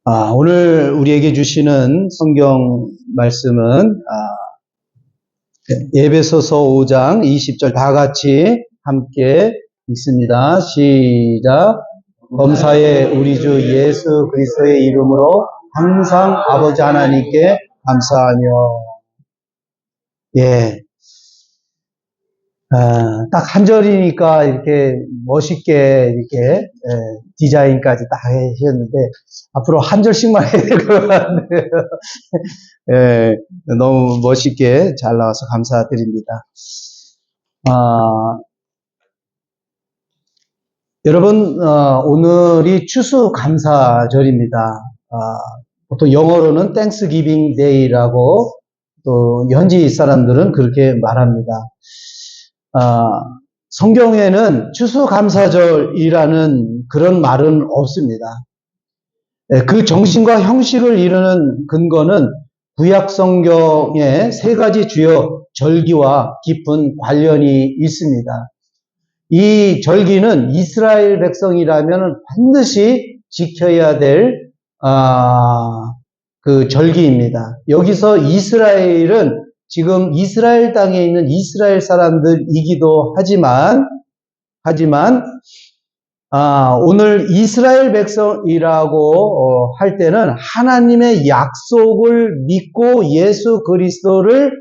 오늘 우리에게 주시는 성경 말씀은 에베소서 5장 20절 다 같이 함께 읽습니다. 시작. 범사에 우리 주 예수 그리스도의 이름으로 항상 아버지 하나님께 감사하며. 딱 한 절이니까 이렇게 멋있게 이렇게 디자인까지 딱 하셨는데 앞으로 한 절씩만 해야 될 것 같네요. 너무 멋있게 잘 나와서 감사드립니다. 여러분, 오늘이 추수감사절입니다. 보통 영어로는 Thanksgiving Day라고 또 현지 사람들은 그렇게 말합니다. 성경에는 추수감사절이라는 그런 말은 없습니다. 그 정신과 형식을 이루는 근거는 구약 성경의 세 가지 주요 절기와 깊은 관련이 있습니다. 이 절기는 이스라엘 백성이라면 반드시 지켜야 될 그 절기입니다. 여기서 이스라엘은 지금 이스라엘 땅에 있는 이스라엘 사람들이기도 하지만 오늘 이스라엘 백성이라고 할 때는 하나님의 약속을 믿고 예수 그리스도를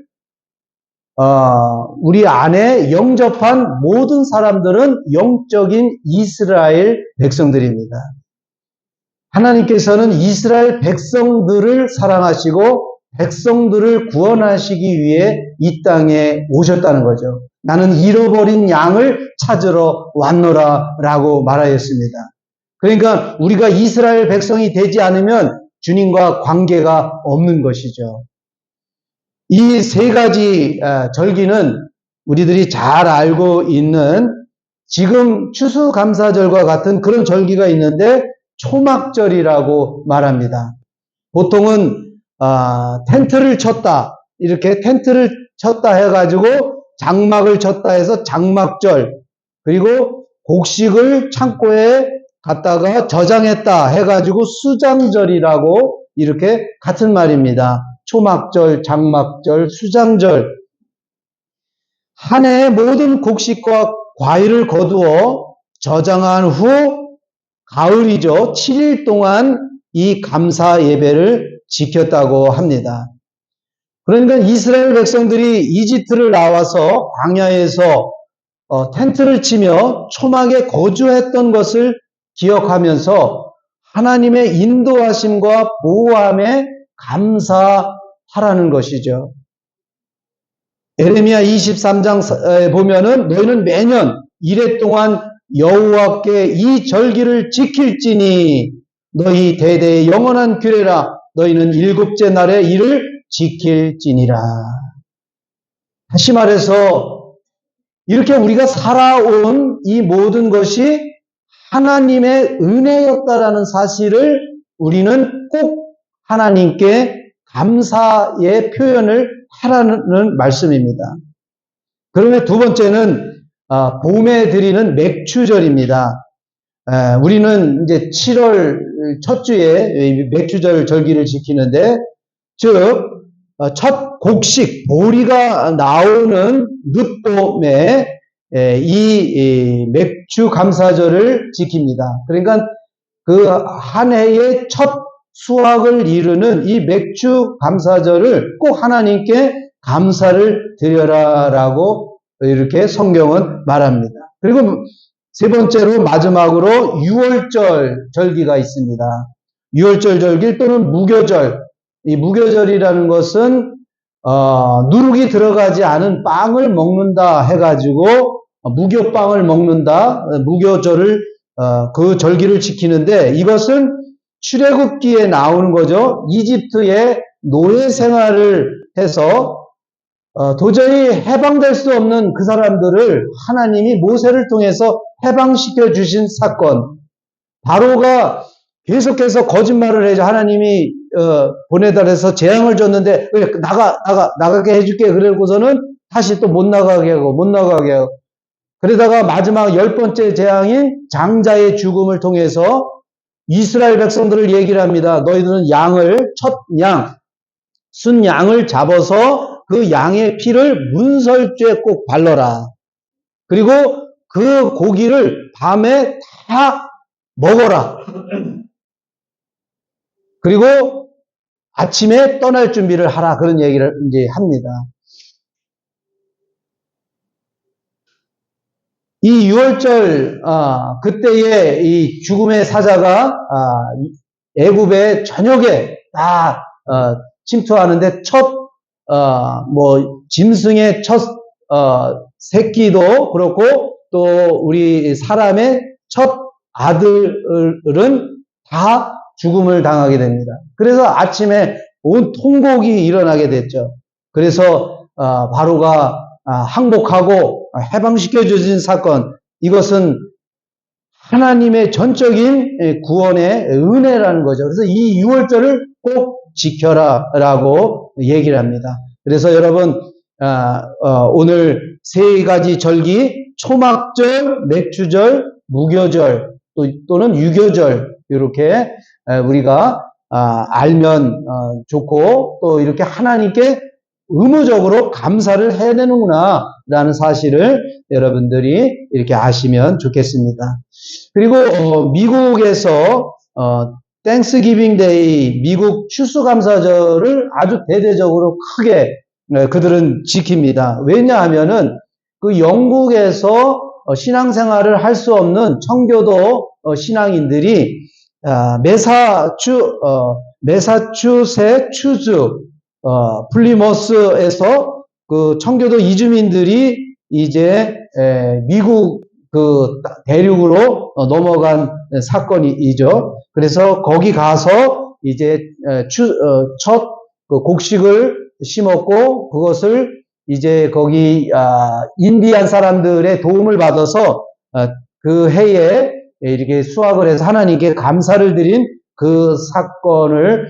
우리 안에 영접한 모든 사람들은 영적인 이스라엘 백성들입니다. 하나님께서는 이스라엘 백성들을 사랑하시고 백성들을 구원하시기 위해 이 땅에 오셨다는 거죠. 나는 잃어버린 양을 찾으러 왔노라 라고 말하였습니다. 그러니까 우리가 이스라엘 백성이 되지 않으면 주님과 관계가 없는 것이죠. 이 세 가지 절기는 우리들이 잘 알고 있는 지금 추수감사절과 같은 그런 절기가 있는데 초막절이라고 말합니다. 보통은 텐트를 쳤다, 이렇게 텐트를 쳤다 해가지고 장막을 쳤다 해서 장막절, 그리고 곡식을 창고에 갖다가 저장했다 해가지고 수장절이라고 이렇게 같은 말입니다. 초막절, 장막절, 수장절. 한 해의 모든 곡식과 과일을 거두어 저장한 후 가을이죠. 7일 동안 이 감사 예배를 지켰다고 합니다. 그러니까 이스라엘 백성들이 이집트를 나와서 광야에서 텐트를 치며 초막에 거주했던 것을 기억하면서 하나님의 인도하심과 보호함에 감사하라는 것이죠. 에레미야 23장에 보면은 너희는 매년 이래 동안 여호와께 이 절기를 지킬지니 너희 대대의 영원한 규례라. 너희는 일곱째 날에 이를 지킬지니라. 다시 말해서 이렇게 우리가 살아온 이 모든 것이 하나님의 은혜였다라는 사실을 우리는 꼭 하나님께 감사의 표현을 하라는 말씀입니다. 그러면 두 번째는 봄에 드리는 맥추절입니다. 우리는 이제 7월 첫 주에 맥추절 절기를 지키는데, 즉 첫 곡식 보리가 나오는 늦봄에 이 맥추 감사절을 지킵니다. 그러니까 그 한 해의 첫 수확을 이루는 이 맥추 감사절을 꼭 하나님께 감사를 드려라라고 이렇게 성경은 말합니다. 그리고 세 번째로 마지막으로 유월절 절기가 있습니다. 유월절 절기 또는 무교절. 이 무교절이라는 것은 누룩이 들어가지 않은 빵을 먹는다 해가지고 무교빵을 먹는다. 무교절을 그 절기를 지키는데 이것은 출애굽기에 나오는 거죠. 이집트의 노예 생활을 해서 도저히 해방될 수 없는 그 사람들을 하나님이 모세를 통해서 해방시켜 주신 사건. 바로가 계속해서 거짓말을 해서 하나님이 보내달아서 재앙을 줬는데 나가게 해줄게 그러고서는 다시 또 못 나가게 하고 그러다가 마지막 10번째 재앙인 장자의 죽음을 통해서 이스라엘 백성들을 얘기를 합니다. 너희들은 첫 양, 순양을 잡아서 그 양의 피를 문설주에 꼭 발라라. 그리고 그 고기를 밤에 다 먹어라. 그리고 아침에 떠날 준비를 하라. 그런 얘기를 이제 합니다. 이 6월절, 그때에 이 죽음의 사자가, 애굽의 전역에 다, 침투하는데 짐승의 첫, 새끼도 그렇고, 또 우리 사람의 첫 아들은 다 죽음을 당하게 됩니다. 그래서 아침에 온 통곡이 일어나게 됐죠. 그래서, 바로가 항복하고 해방시켜 주신 사건, 이것은 하나님의 전적인 구원의 은혜라는 거죠. 그래서 이 6월절을 꼭 지켜라라고 얘기를 합니다. 그래서 여러분, 오늘 세 가지 절기, 초막절, 맥주절, 무교절, 또는 유교절, 이렇게 우리가 알면 좋고, 또 이렇게 하나님께 의무적으로 감사를 해야 되는구나 라는 사실을 여러분들이 이렇게 아시면 좋겠습니다. 그리고 미국에서 땡스기빙 데이, 미국 추수감사절을 아주 대대적으로 크게 그들은 지킵니다. 왜냐하면은 그 영국에서 신앙생활을 할 수 없는 청교도 신앙인들이 매사추세츠주 플리머스에서 그 청교도 이주민들이 이제 미국 그 대륙으로 넘어간 사건이죠. 그래서 거기 가서 이제 첫 그 곡식을 심었고, 그것을 이제 거기 인디안 사람들의 도움을 받아서 그 해에 이렇게 수확을 해서 하나님께 감사를 드린 그 사건을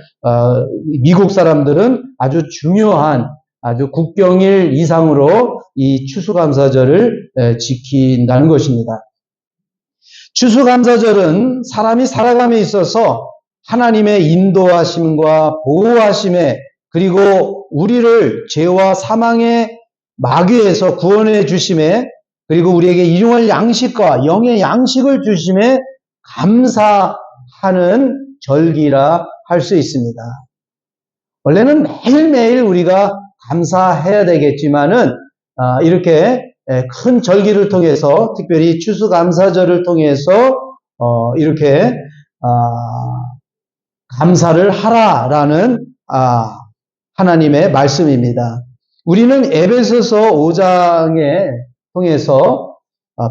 미국 사람들은 아주 중요한, 아주 국경일 이상으로 이 추수감사절을 지킨다는 것입니다. 추수감사절은 사람이 살아감에 있어서 하나님의 인도하심과 보호하심에, 그리고 우리를 죄와 사망의 마귀에서 구원해 주심에, 그리고 우리에게 일용할 양식과 영의 양식을 주심에 감사하는 절기라 할 수 있습니다. 원래는 매일매일 우리가 감사해야 되겠지만은, 이렇게 큰 절기를 통해서, 특별히 추수감사절을 통해서, 이렇게, 감사를 하라라는, 하나님의 말씀입니다. 우리는 에베소서 5장에 통해서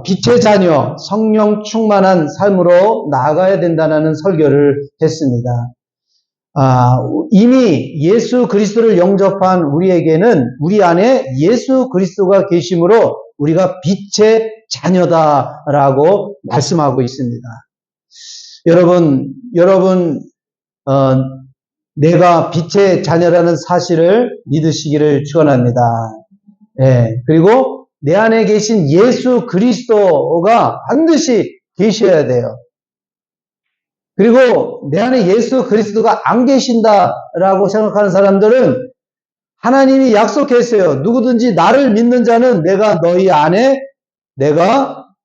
빛의 자녀, 성령 충만한 삶으로 나아가야 된다는 설교를 했습니다. 이미 예수 그리스도를 영접한 우리에게는 우리 안에 예수 그리스도가 계심으로 우리가 빛의 자녀다라고 말씀하고 있습니다. 여러분, 내가 빛의 자녀라는 사실을 믿으시기를 축원합니다. 그리고 내 안에 계신 예수 그리스도가 반드시 계셔야 돼요. 그리고 내 안에 예수 그리스도가 안 계신다라고 생각하는 사람들은 하나님이 약속했어요. 누구든지 나를 믿는 자는 내가 너희 안에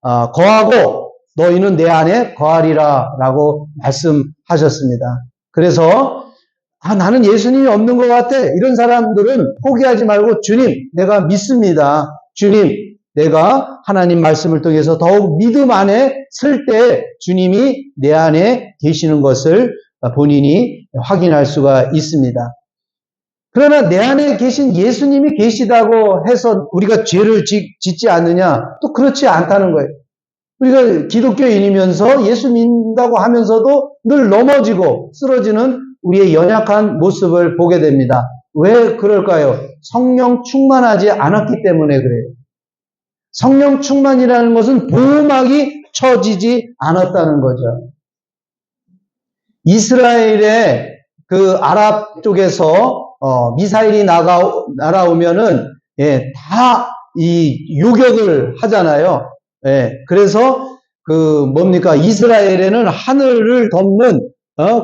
거하고 너희는 내 안에 거하리라 라고 말씀하셨습니다. 그래서 나는 예수님이 없는 것 같아. 이런 사람들은 포기하지 말고 주님, 내가 믿습니다. 주님, 내가 하나님 말씀을 통해서 더욱 믿음 안에 설 때 주님이 내 안에 계시는 것을 본인이 확인할 수가 있습니다. 그러나 내 안에 계신 예수님이 계시다고 해서 우리가 죄를 짓지 않느냐? 또 그렇지 않다는 거예요. 우리가 기독교인이면서 예수 믿는다고 하면서도 늘 넘어지고 쓰러지는 우리의 연약한 모습을 보게 됩니다. 왜 그럴까요? 성령 충만하지 않았기 때문에 그래요. 성령 충만이라는 것은 보호막이 쳐지지 않았다는 거죠. 이스라엘의 그 아랍 쪽에서 미사일이 날아오면은 다 이 요격을 하잖아요. 그래서 뭡니까? 이스라엘에는 하늘을 덮는,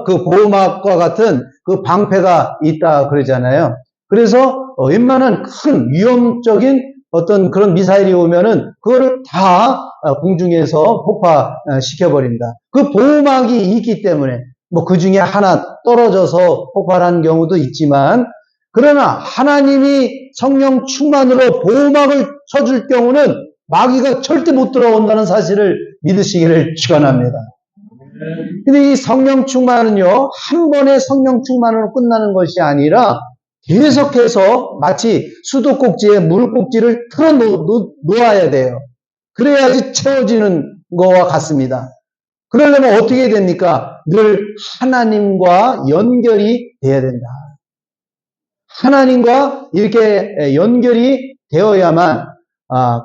그 보호막과 같은 그 방패가 있다 그러잖아요. 그래서, 웬만한 큰 위험적인 어떤 그런 미사일이 오면은, 그거를 다 공중에서 폭파시켜버립니다. 그 보호막이 있기 때문에, 뭐 그 중에 하나 떨어져서 폭발하는 경우도 있지만, 그러나 하나님이 성령 충만으로 보호막을 쳐줄 경우는 마귀가 절대 못 들어온다는 사실을 믿으시기를 축원합니다. 근데 이 성령 충만은요, 한 번에 성령 충만으로 끝나는 것이 아니라 계속해서 마치 수도꼭지에 물꼭지를 틀어 놓아야 돼요. 그래야지 채워지는 것과 같습니다. 그러려면 어떻게 됩니까? 늘 하나님과 연결이 돼야 된다. 하나님과 이렇게 연결이 되어야만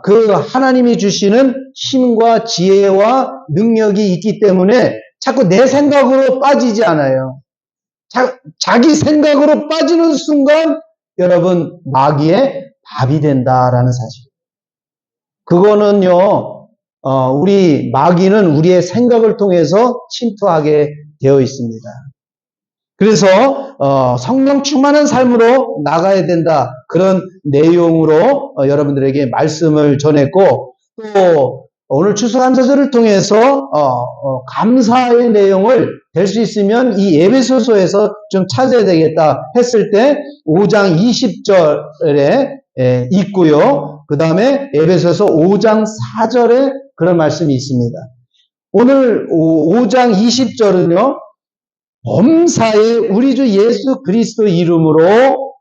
그 하나님이 주시는 힘과 지혜와 능력이 있기 때문에 자꾸 내 생각으로 빠지지 않아요. 자기 생각으로 빠지는 순간 여러분 마귀의 밥이 된다라는 사실. 그거는요, 우리 마귀는 우리의 생각을 통해서 침투하게 되어 있습니다. 그래서 성령 충만한 삶으로 나가야 된다. 그런 내용으로 여러분들에게 말씀을 전했고, 또 오늘 추수감사절을 통해서 감사의 내용을 될 수 있으면 이 에베소서에서 좀 찾아야 되겠다 했을 때 5장 20절에 있고요. 그 다음에 에베소서 5장 4절에 그런 말씀이 있습니다. 오늘 5장 20절은요. 범사에 우리 주 예수 그리스도 이름으로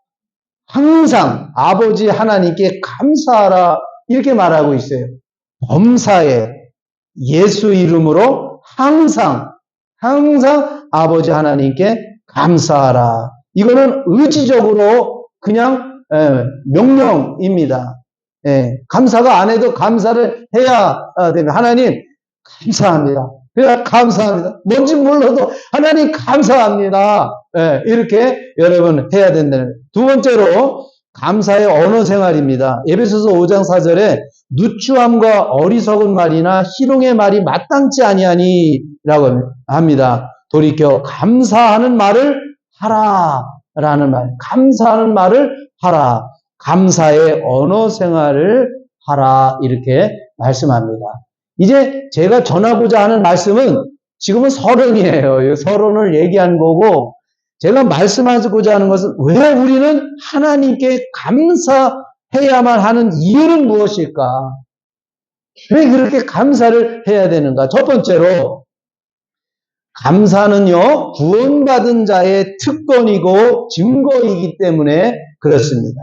항상 아버지 하나님께 감사하라 이렇게 말하고 있어요. 범사에 예수 이름으로 항상 아버지 하나님께 감사하라. 이거는 의지적으로 그냥 명령입니다. 감사가 안 해도 감사를 해야 됩니다. 하나님 감사합니다. 그냥 감사합니다. 뭔지 몰라도 하나님 감사합니다. 이렇게 여러분 해야 된다는 거예요. 두 번째로 감사의 언어 생활입니다. 에베소서 5장 4절에 누추함과 어리석은 말이나 희롱의 말이 마땅치 아니하니라고 합니다. 돌이켜 감사하는 말을 하라라는 말. 감사하는 말을 하라. 감사의 언어 생활을 하라 이렇게 말씀합니다. 이제 제가 전하고자 하는 말씀은 지금은 서론이에요. 서론을 얘기한 거고 제가 말씀하고자 하는 것은 왜 우리는 하나님께 감사해야만 하는 이유는 무엇일까? 왜 그렇게 감사를 해야 되는가? 첫 번째로 감사는요 구원받은 자의 특권이고 증거이기 때문에 그렇습니다.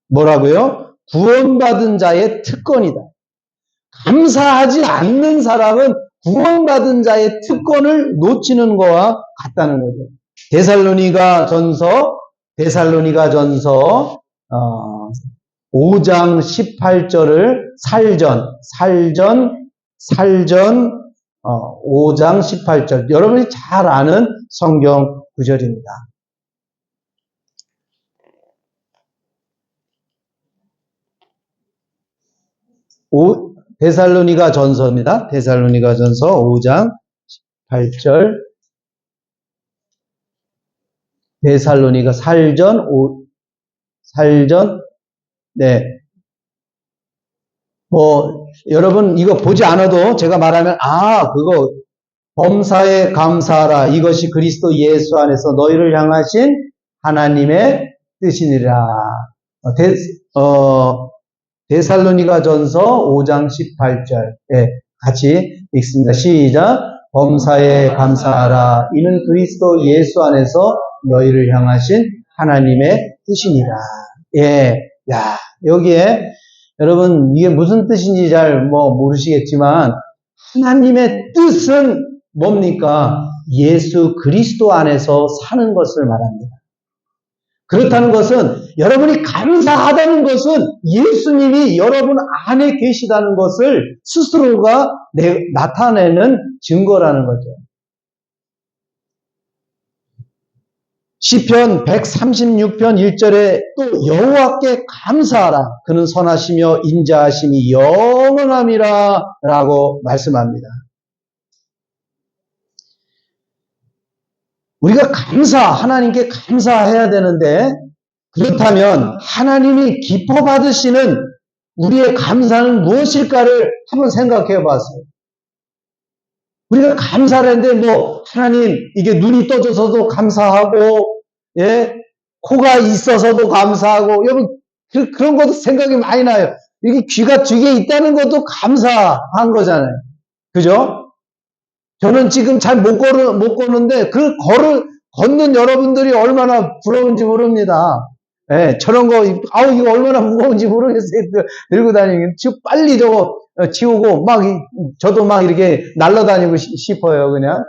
뭐라고요? 구원받은 자의 특권이다. 감사하지 않는 사람은 구원받은 자의 특권을 놓치는 거와 같다는 거죠. 데살로니가 전서 5장 18절을 살전 5장 18절 여러분이 잘 아는 성경 구절입니다. 데살로니가 전서입니다. 데살로니가 전서 5장 18절 데살로니가 살전 여러분 이거 보지 않아도 제가 말하면 그거 범사에 감사하라 이것이 그리스도 예수 안에서 너희를 향하신 하나님의 뜻이니라. 데살로니가 전서 5장 18절 같이 읽습니다. 시작. 범사에 감사하라 이는 그리스도 예수 안에서 너희를 향하신 하나님의 뜻이니라. 여기에 여러분 이게 무슨 뜻인지 잘 모르시겠지만 하나님의 뜻은 뭡니까? 예수 그리스도 안에서 사는 것을 말합니다. 그렇다는 것은 여러분이 감사하다는 것은 예수님이 여러분 안에 계시다는 것을 스스로가 나타내는 증거라는 거죠. 시편 136편 1절에 또 여호와께 감사하라. 그는 선하시며 인자하심이 영원함이라 라고 말씀합니다. 우리가 하나님께 감사해야 되는데, 그렇다면 하나님이 기뻐 받으시는 우리의 감사는 무엇일까를 한번 생각해 봤어요. 우리가 감사를 했는데, 하나님, 이게 눈이 떠져서도 감사하고, 예, 코가 있어서도 감사하고, 여러분, 그런 것도 생각이 많이 나요. 이게 귀가 두 개 있다는 것도 감사한 거잖아요. 그죠? 저는 지금 잘 못 걷는데, 걷는 여러분들이 얼마나 부러운지 모릅니다. 예, 저런 거, 이거 얼마나 무거운지 모르겠어요. 들고 다니는. 빨리 저거 치우고, 저도 이렇게 날아다니고 싶어요, 그냥.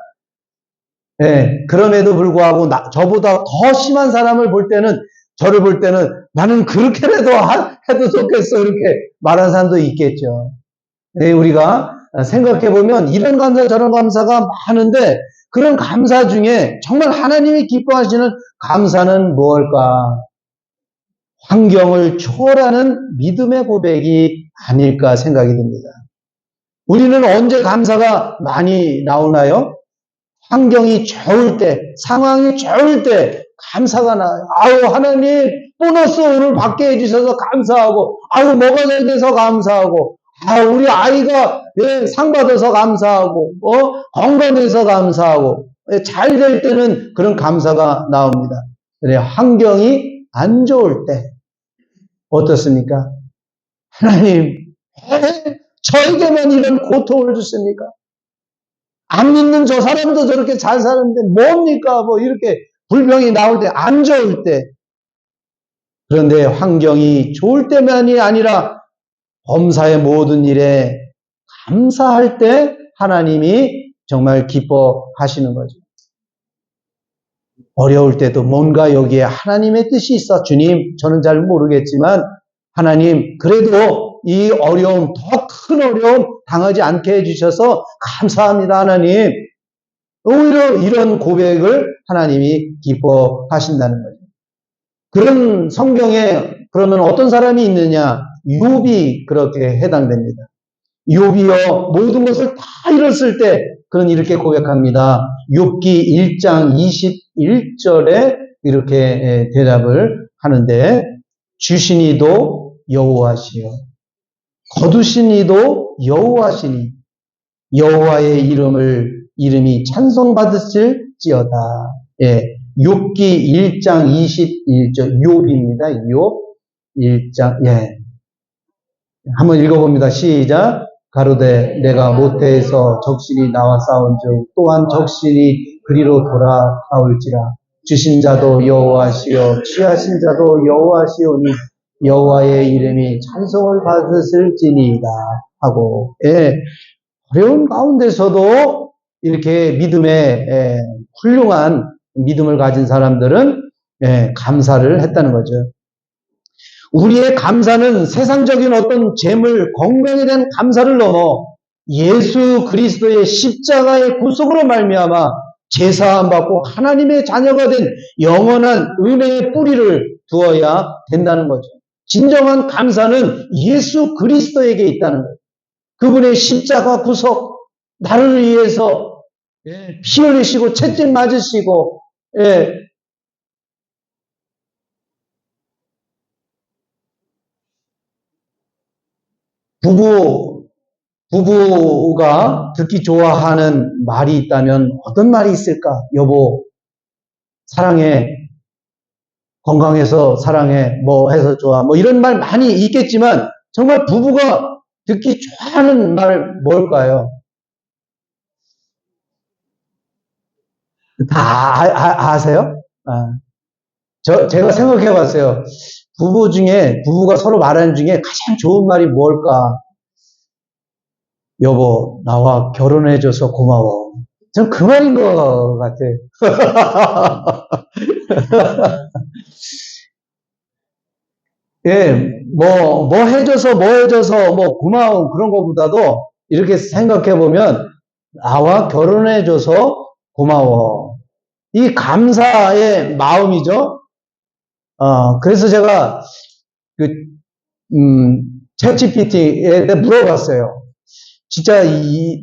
예, 그럼에도 불구하고, 저보다 더 심한 사람을 볼 때는, 저를 볼 때는, 나는 그렇게라도 해도 좋겠어, 이렇게 말하는 사람도 있겠죠. 예, 우리가 생각해보면, 이런 감사, 저런 감사가 많은데, 그런 감사 중에 정말 하나님이 기뻐하시는 감사는 무엇일까? 환경을 초월하는 믿음의 고백이 아닐까 생각이 듭니다. 우리는 언제 감사가 많이 나오나요? 환경이 좋을 때, 상황이 좋을 때 감사가 나요. 하나님 보너스 오늘 받게 해주셔서 감사하고, 뭐가 잘 돼서 감사하고, 우리 아이가 상 받아서 감사하고, 건강해서 감사하고, 잘 될 때는 그런 감사가 나옵니다. 그래, 환경이 안 좋을 때 어떻습니까? 하나님, 저에게만 이런 고통을 주십니까? 안 믿는 저 사람도 저렇게 잘 사는데 뭡니까? 이렇게 불평이 나올 때, 안 좋을 때. 그런데 환경이 좋을 때만이 아니라 범사의 모든 일에 감사할 때 하나님이 정말 기뻐하시는 거죠. 어려울 때도 뭔가 여기에 하나님의 뜻이 있어. 주님, 저는 잘 모르겠지만 하나님, 그래도 이 어려움, 더 큰 어려움 당하지 않게 해주셔서 감사합니다, 하나님. 오히려 이런 고백을 하나님이 기뻐하신다는 거죠. 그런 성경에 그러면 어떤 사람이 있느냐? 욥이 그렇게 해당됩니다. 욥이요, 모든 것을 다 잃었을 때 그는 이렇게 고백합니다. 욥기 1장 21절에 이렇게 대답을 하는데, 주신 이도 여호와시요, 거두신 이도 여호와시니 여호와의 이름이 찬송받으실지어다. 예, 욥기 1장 21절, 욥입니다. 욥 1장, 예. 한번 읽어봅니다. 시작. 가로되 내가 모태에서 적신이 나와 싸운즉 또한 적신이 그리로 돌아가올지라. 주신 자도 여호와시요 취하신 자도 여호와시오니 여호와의 이름이 찬송을 받으실지니이다 하고, 예, 어려운 가운데서도 이렇게 훌륭한 믿음을 가진 사람들은 감사를 했다는 거죠. 우리의 감사는 세상적인 어떤 재물, 건강에 대한 감사를 넘어 예수 그리스도의 십자가의 구속으로 말미암아 제사함 받고 하나님의 자녀가 된 영원한 은혜의 뿌리를 두어야 된다는 거죠. 진정한 감사는 예수 그리스도에게 있다는 거예요. 그분의 십자가 구속, 나를 위해서 피 흘리시고 채찍 맞으시고, 부부가 듣기 좋아하는 말이 있다면 어떤 말이 있을까? 여보, 사랑해. 건강해서 사랑해. 해서 좋아. 이런 말 많이 있겠지만, 정말 부부가 듣기 좋아하는 말 뭘까요? 다 아세요? 제가 생각해 봤어요. 부부가 서로 말하는 중에 가장 좋은 말이 뭘까? 여보, 나와 결혼해줘서 고마워. 전 그 말인 것 같아요. 예, 해줘서 고마운 그런 것보다도 이렇게 생각해 보면, 나와 결혼해줘서 고마워. 이 감사의 마음이죠. 그래서 제가 그 챗GPT에 물어봤어요. 진짜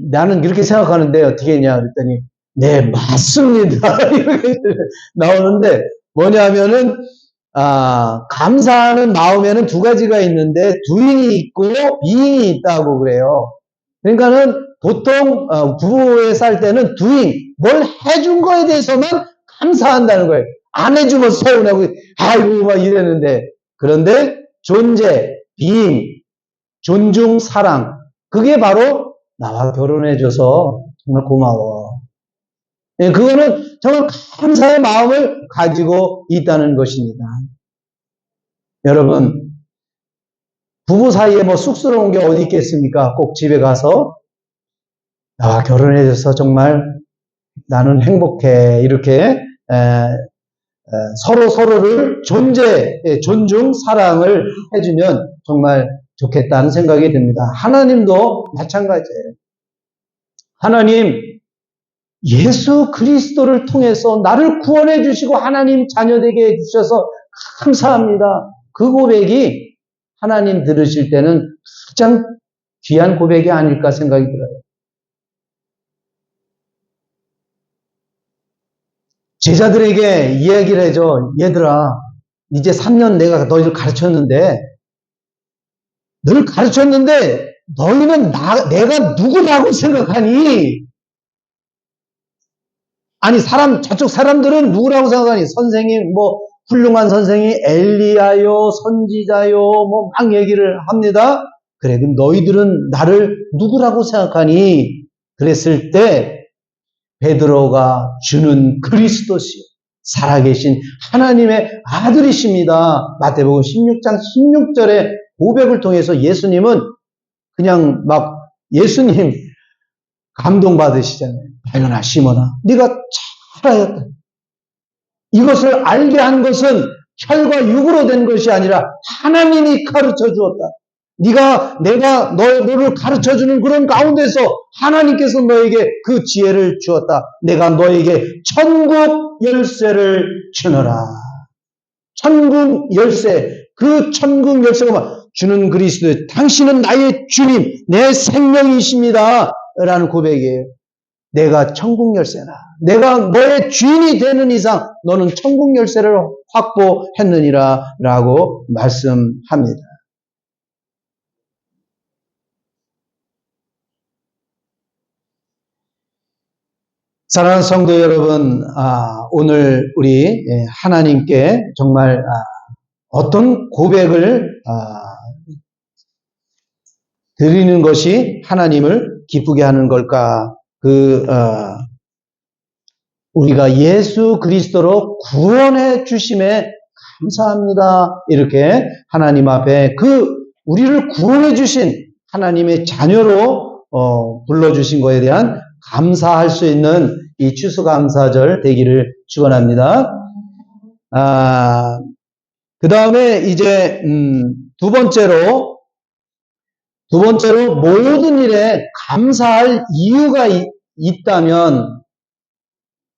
나는 이렇게 생각하는데 어떻게 했냐 그랬더니 네 맞습니다 이렇게 나오는데 뭐냐면은 감사하는 마음에는 두 가지가 있는데 doing이 있고 being이 있다고 그래요. 그러니까는 보통 부부에 살 때는 doing 뭘 해준 거에 대해서만 감사한다는 거예요. 안 해주면 서운하고 아이고 막 이랬는데 그런데 존재, being, 존중, 사랑 그게 바로 나와 결혼해줘서 정말 고마워. 예, 그거는 정말 감사의 마음을 가지고 있다는 것입니다. 여러분, 부부 사이에 뭐 쑥스러운 게 어디 있겠습니까? 꼭 집에 가서 나와 결혼해줘서 정말 나는 행복해. 이렇게 서로를 존중, 사랑을 해주면 정말 좋겠다는 생각이 듭니다. 하나님도 마찬가지예요. 하나님, 예수 그리스도를 통해서 나를 구원해 주시고 하나님 자녀 되게 해 주셔서 감사합니다. 그 고백이 하나님 들으실 때는 가장 귀한 고백이 아닐까 생각이 들어요. 제자들에게 이야기를 해줘. 얘들아, 이제 3년 내가 너희를 가르쳤는데 너희는 내가 누구라고 생각하니? 아니, 저쪽 사람들은 누구라고 생각하니? 선생님, 훌륭한 선생이 엘리야요, 선지자요, 막 얘기를 합니다. 그래, 그럼 너희들은 나를 누구라고 생각하니? 그랬을 때, 베드로가 주는 그리스도시요. 살아계신 하나님의 아들이십니다. 마태복음 16장 16절의 고백을 통해서 예수님은 그냥 예수님 감동받으시잖아요. 바요나 시몬아, 네가 잘하였다. 이것을 알게 한 것은 혈과 육으로 된 것이 아니라 하나님이 가르쳐 주었다. 내가 너를 가르쳐 주는 그런 가운데서 하나님께서 너에게 그 지혜를 주었다. 내가 너에게 천국 열쇠를 주노라. 천국 열쇠, 그 천국 열쇠가 주는 그리스도, 당신은 나의 주님, 내 생명이십니다. 라는 고백이에요. 내가 천국 열쇠라. 내가 너의 주인이 되는 이상 너는 천국 열쇠를 확보했느니라 라고 말씀합니다. 사랑하는 성도 여러분, 오늘 우리 하나님께 정말 어떤 고백을 드리는 것이 하나님을 기쁘게 하는 걸까? 우리가 예수 그리스도로 구원해 주심에 감사합니다. 이렇게 하나님 앞에 우리를 구원해 주신 하나님의 자녀로 불러주신 것에 대한 감사할 수 있는 이 추수감사절 되기를 축원합니다. 그 다음에 이제 두 번째로 모든 일에 감사할 이유가 있다면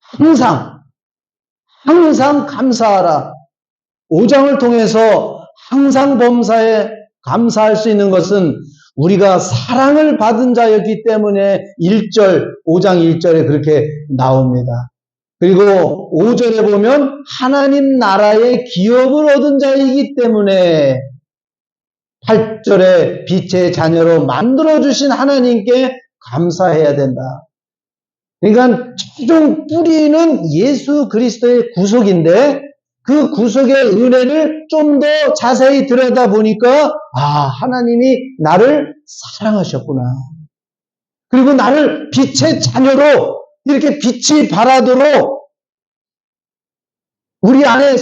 항상 감사하라. 5장을 통해서 항상 범사에 감사할 수 있는 것은 우리가 사랑을 받은 자였기 때문에 5장 1절에 그렇게 나옵니다. 그리고 5절에 보면 하나님 나라의 기업을 얻은 자이기 때문에 8절에 빛의 자녀로 만들어주신 하나님께 감사해야 된다. 그러니까 최종 뿌리는 예수 그리스도의 구속인데 그 구속의 은혜를 좀 더 자세히 들여다보니까 하나님이 나를 사랑하셨구나. 그리고 나를 빛의 자녀로 이렇게 빛이 발하도록 우리 안에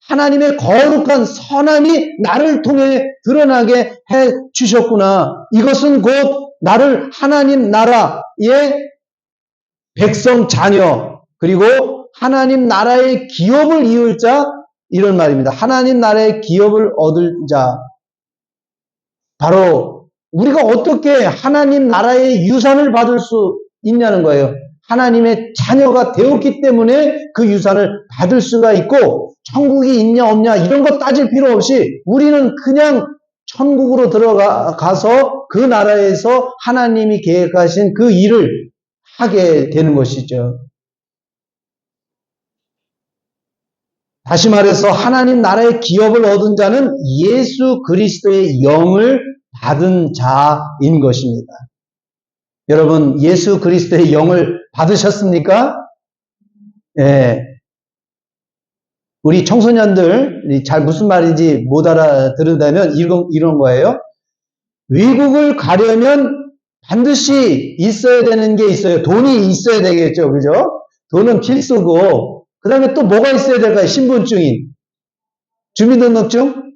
하나님의 거룩한 선함이 나를 통해 드러나게 해 주셨구나. 이것은 곧 나를 하나님 나라의 백성 자녀, 그리고 하나님 나라의 기업을 이을 자, 이런 말입니다. 하나님 나라의 기업을 얻을 자. 바로 우리가 어떻게 하나님 나라의 유산을 받을 수 있냐는 거예요. 하나님의 자녀가 되었기 때문에 그 유산을 받을 수가 있고, 천국이 있냐 없냐 이런 거 따질 필요 없이 우리는 그냥 천국으로 들어가서 그 나라에서 하나님이 계획하신 그 일을 하게 되는 것이죠. 다시 말해서 하나님 나라의 기업을 얻은 자는 예수 그리스도의 영을 받은 자인 것입니다. 여러분, 예수 그리스도의 영을 받으셨습니까? 예. 우리 청소년들 잘 무슨 말인지 못 알아들으다면 이런 거예요. 외국을 가려면 반드시 있어야 되는 게 있어요. 돈이 있어야 되겠죠. 그죠? 돈은 필수고, 그 다음에 또 뭐가 있어야 될까요? 신분증이. 주민등록증?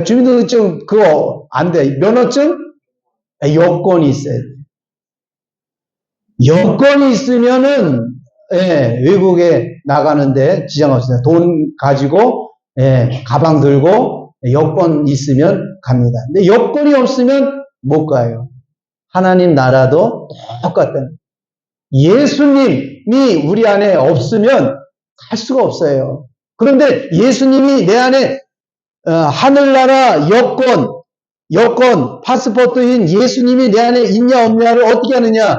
주민등록증 그거 안 돼. 면허증? 여권이 있어야 돼. 여권이 있으면은 외국에 나가는데 지장 없습니다. 돈 가지고 가방 들고 여권 있으면 갑니다. 근데 여권이 없으면 못 가요. 하나님 나라도 똑같은. 예수님이 우리 안에 없으면 갈 수가 없어요. 그런데 예수님이 내 안에 하늘나라 여권, 파스포트인 예수님이 내 안에 있냐 없냐를 어떻게 하느냐?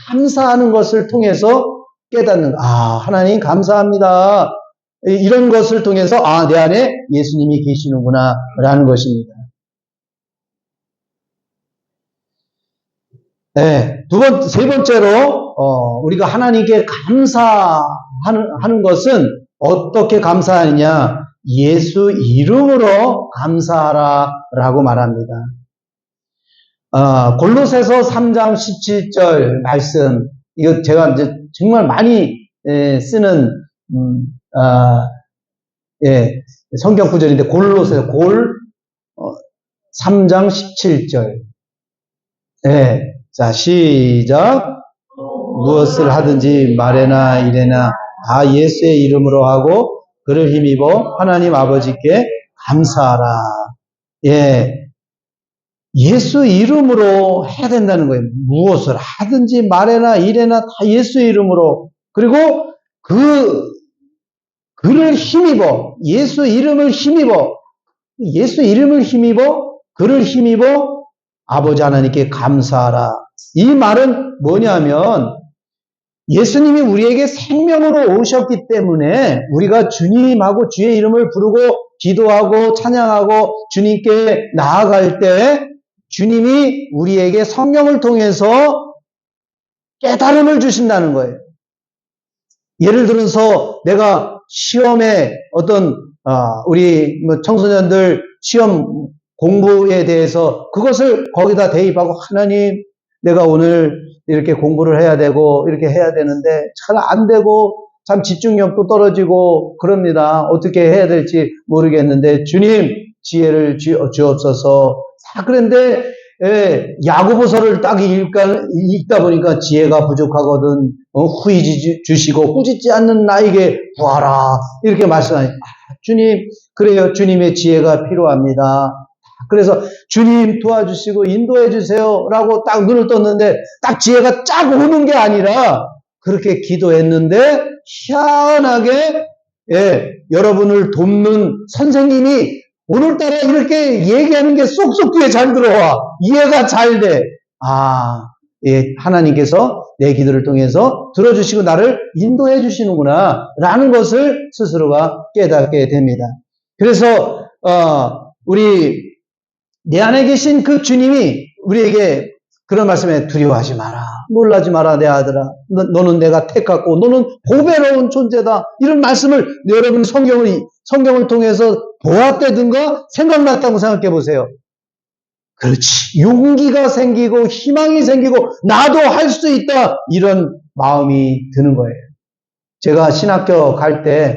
감사하는 것을 통해서 깨닫는 거. 아, 하나님 감사합니다. 이런 것을 통해서 내 안에 예수님이 계시는구나 라는 것입니다. 네, 세 번째로 우리가 하나님께 감사하는 것은 어떻게 감사하느냐? 예수 이름으로 감사하라라고 말합니다. 골로새서 3장 17절 말씀, 이거 제가 이제 정말 많이 쓰는 성경 구절인데, 골로새서 3장 17절. 자, 시작. 무엇을 하든지 말에나 이래나 다 예수의 이름으로 하고 그를 힘입어 하나님 아버지께 감사하라. 예수 이름으로 해야 된다는 거예요. 무엇을 하든지 말에나 이래나 다 예수 이름으로. 그리고 그를 힘입어. 예수 이름을 힘입어. 그를 힘입어 아버지 하나님께 감사하라. 이 말은 뭐냐면 예수님이 우리에게 생명으로 오셨기 때문에 우리가 주님하고 주의 이름을 부르고 기도하고 찬양하고 주님께 나아갈 때 주님이 우리에게 성령을 통해서 깨달음을 주신다는 거예요. 예를 들어서 내가 시험에 우리 청소년들 시험 공부에 대해서 그것을 거기다 대입하고, 하나님 내가 오늘 이렇게 공부를 해야 되고 이렇게 해야 되는데 잘 안 되고 참 집중력도 떨어지고 그럽니다. 어떻게 해야 될지 모르겠는데 주님 지혜를 주옵소서. 그런데 야고보서를 딱 읽다 보니까 지혜가 부족하거든 후히 주시고 꾸짖지 않는 나에게 구하라 이렇게 말씀하니, 주님 그래요, 주님의 지혜가 필요합니다. 그래서 주님 도와주시고 인도해 주세요 라고 딱 눈을 떴는데 딱 지혜가 쫙 오는 게 아니라 그렇게 기도했는데 희한하게 여러분을 돕는 선생님이 오늘따라 이렇게 얘기하는 게 쏙쏙 귀에 잘 들어와. 이해가 잘 돼. 하나님께서 내 기도를 통해서 들어주시고 나를 인도해 주시는구나 라는 것을 스스로가 깨닫게 됩니다. 그래서 내 안에 계신 그 주님이 우리에게 그런 말씀에 두려워하지 마라. 놀라지 마라 내 아들아. 너는 내가 택하고 너는 보배로운 존재다. 이런 말씀을 여러분 성경을 통해서 보았다든가 생각났다고 생각해 보세요. 그렇지. 용기가 생기고 희망이 생기고 나도 할 수 있다. 이런 마음이 드는 거예요. 제가 신학교 갈 때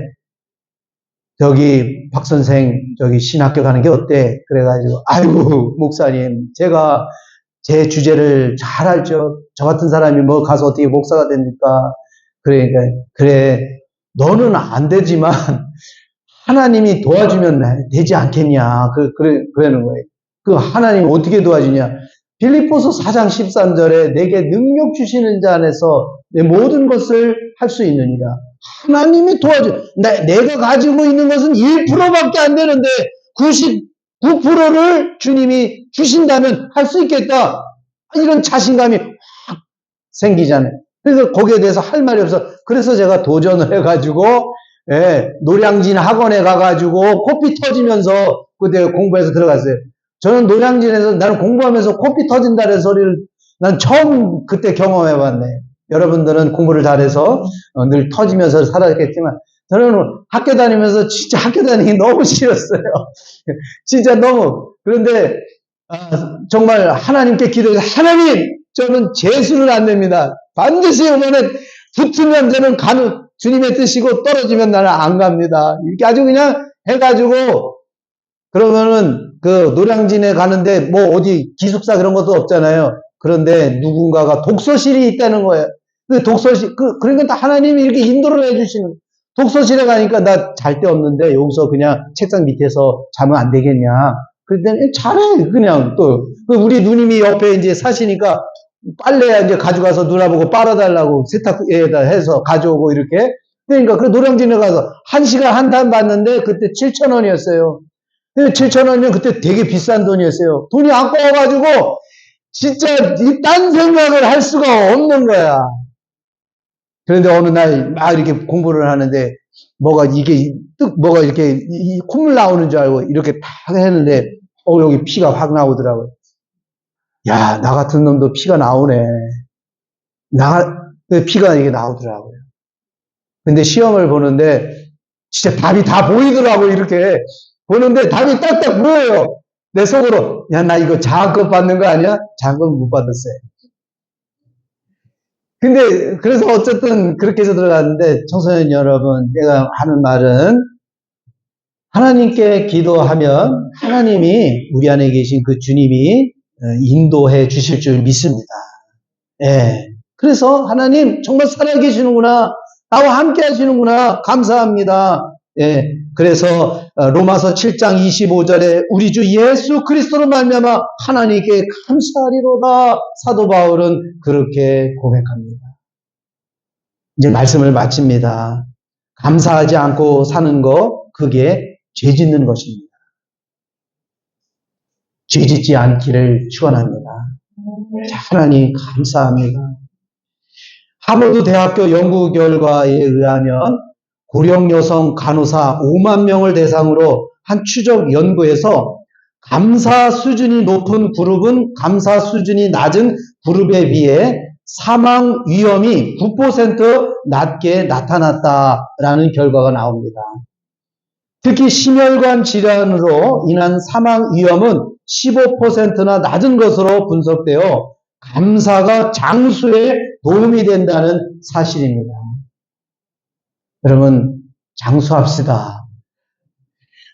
박 선생 신학교 가는 게 어때? 그래가지고 아이고 목사님 제가 제 주제를 잘 알죠. 저 같은 사람이 가서 어떻게 목사가 됩니까? 그러니까 그래 너는 안 되지만 하나님이 도와주면 되지 않겠냐. 그러는 거예요. 그 하나님 어떻게 도와주냐? 빌립보서 4장 13절에 내게 능력 주시는 자 안에서 내 모든 것을 할 수 있느니라. 하나님이 도와줘. 내가 가지고 있는 것은 1%밖에 안 되는데 99%를 주님이 주신다면 할 수 있겠다. 이런 자신감이 확 생기잖아요. 그래서 거기에 대해서 할 말이 없어. 그래서 제가 도전을 해가지고 노량진 학원에 가가지고 코피 터지면서 그때 공부해서 들어갔어요. 저는 노량진에서 나는 공부하면서 코피 터진다는 소리를 난 처음 그때 경험해봤네. 여러분들은 공부를 잘해서 늘 터지면서 살았겠지만 저는 학교 다니면서 진짜 학교 다니기 너무 싫었어요. 진짜 너무. 그런데 정말 하나님께 기도해서 하나님 저는 재수를 안 냅니다. 반드시 이번에 붙으면 저는 가는 주님의 뜻이고 떨어지면 나는 안 갑니다. 이렇게 아주 그냥 해가지고 그러면은 그 노량진에 가는데 뭐 어디 기숙사 그런 것도 없잖아요. 그런데 누군가가 독서실이 있다는 거예요. 그 독서실 그러니까 하나님이 이렇게 인도를 해주시는. 독서실에 가니까 나 잘 데 없는데 여기서 그냥 책상 밑에서 자면 안 되겠냐. 그랬더니 잘해 그냥 또 우리 누님이 옆에 이제 사시니까 빨래야 이제 가져가서 누나보고 빨아달라고 세탁기에다 해서 가져오고 이렇게. 그러니까 그 노량진에 가서 1시간 한탄 받는데 그때 7,000원이었어요. 7,000원이면 그때 되게 비싼 돈이었어요. 돈이 아까워가지고 진짜 딴 생각을 할 수가 없는 거야. 그런데 어느 날 막 이렇게 공부를 하는데 뭐가 이렇게 콧물 나오는 줄 알고 이렇게 탁 했는데 여기 피가 확 나오더라고요. 야, 나 같은 놈도 피가 나오네. 피가 이게 나오더라고요. 근데 시험을 보는데 진짜 답이 다 보이더라고 이렇게 보는데 답이 딱딱 보여요. 내 속으로 야, 나 이거 장학금 받는 거 아니야? 장학금 못 받았어요. 근데 그래서 어쨌든 그렇게 해서 들어갔는데 청소년 여러분, 내가 하는 말은 하나님께 기도하면 하나님이 우리 안에 계신 그 주님이 인도해 주실 줄 믿습니다. 예. 그래서 하나님 정말 살아계시는구나. 나와 함께 하시는구나. 감사합니다. 예. 그래서 로마서 7장 25절에 우리 주 예수 그리스도로 말미암아 하나님께 감사하리로다. 사도 바울은 그렇게 고백합니다. 이제 말씀을 마칩니다. 감사하지 않고 사는 거 그게 죄 짓는 것입니다. 죄 짓지 않기를 축원합니다. 하나님 감사합니다. 하버드 대학교 연구 결과에 의하면 고령 여성 간호사 5만 명을 대상으로 한 추적 연구에서 감사 수준이 높은 그룹은 감사 수준이 낮은 그룹에 비해 사망 위험이 9% 낮게 나타났다라는 결과가 나옵니다. 특히 심혈관 질환으로 인한 사망 위험은 15%나 낮은 것으로 분석되어 감사가 장수에 도움이 된다는 사실입니다. 여러분, 장수합시다.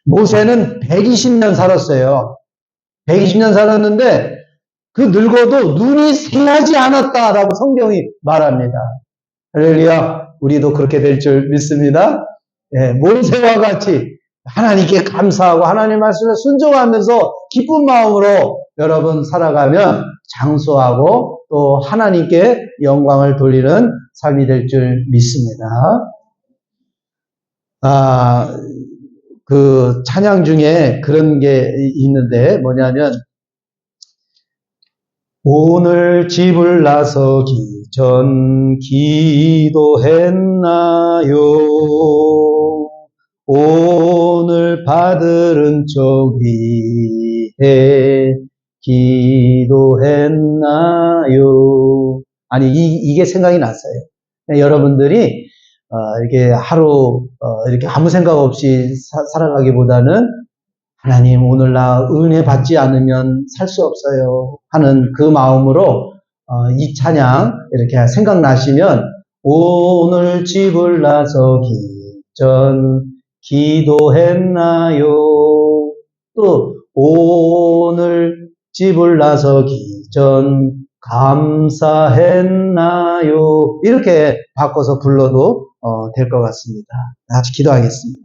모세는 120년 살았어요. 120년 살았는데 그 늙어도 눈이 새하지 않았다라고 성경이 말합니다. 할렐루야, 우리도 그렇게 될 줄 믿습니다. 예, 모세와 같이 하나님께 감사하고 하나님 말씀에 순종하면서 기쁜 마음으로 여러분 살아가면 장수하고 또 하나님께 영광을 돌리는 삶이 될 줄 믿습니다. 그 찬양 중에 그런 게 있는데 뭐냐면 오늘 집을 나서기 전 기도했나요? 오늘 받은 적 위해 기도했나요? 아니 이게 생각이 났어요. 여러분들이 이렇게 하루 이렇게 아무 생각 없이 살아가기보다는 하나님 오늘 나 은혜 받지 않으면 살 수 없어요 하는 그 마음으로 이 찬양 이렇게 생각나시면 오늘 집을 나서기 전 기도했나요? 또 오늘 집을 나서기 전 감사했나요? 이렇게 바꿔서 불러도 될 것 같습니다. 같이 기도하겠습니다.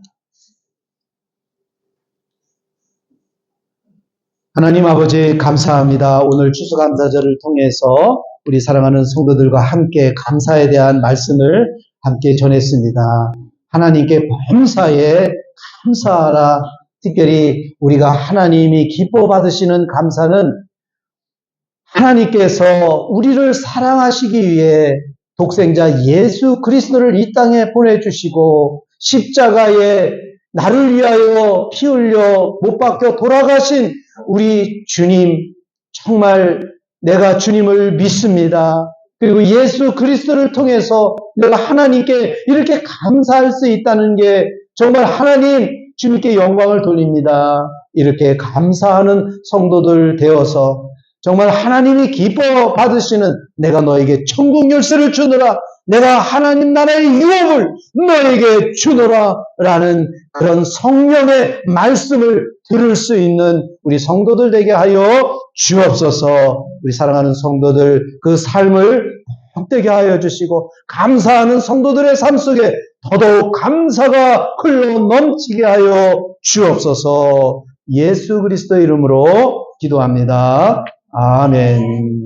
하나님 아버지 감사합니다. 오늘 추수감사절을 통해서 우리 사랑하는 성도들과 함께 감사에 대한 말씀을 함께 전했습니다. 하나님께 범사에 감사하라. 특별히 우리가 하나님이 기뻐 받으시는 감사는 하나님께서 우리를 사랑하시기 위해 독생자 예수 그리스도를 이 땅에 보내주시고 십자가에 나를 위하여 피 흘려 못 박혀 돌아가신 우리 주님, 정말 내가 주님을 믿습니다. 그리고 예수 그리스도를 통해서 내가 하나님께 이렇게 감사할 수 있다는 게 정말 하나님 주님께 영광을 돌립니다. 이렇게 감사하는 성도들 되어서 정말 하나님이 기뻐 받으시는 내가 너에게 천국 열쇠를 주노라, 내가 하나님 나라의 유업을 너에게 주노라 라는 그런 성령의 말씀을 들을 수 있는 우리 성도들 되게 하여 주옵소서. 우리 사랑하는 성도들 그 삶을 복되게 하여 주시고 감사하는 성도들의 삶 속에 더더욱 감사가 흘러 넘치게 하여 주옵소서. 예수 그리스도 이름으로 기도합니다. 아멘.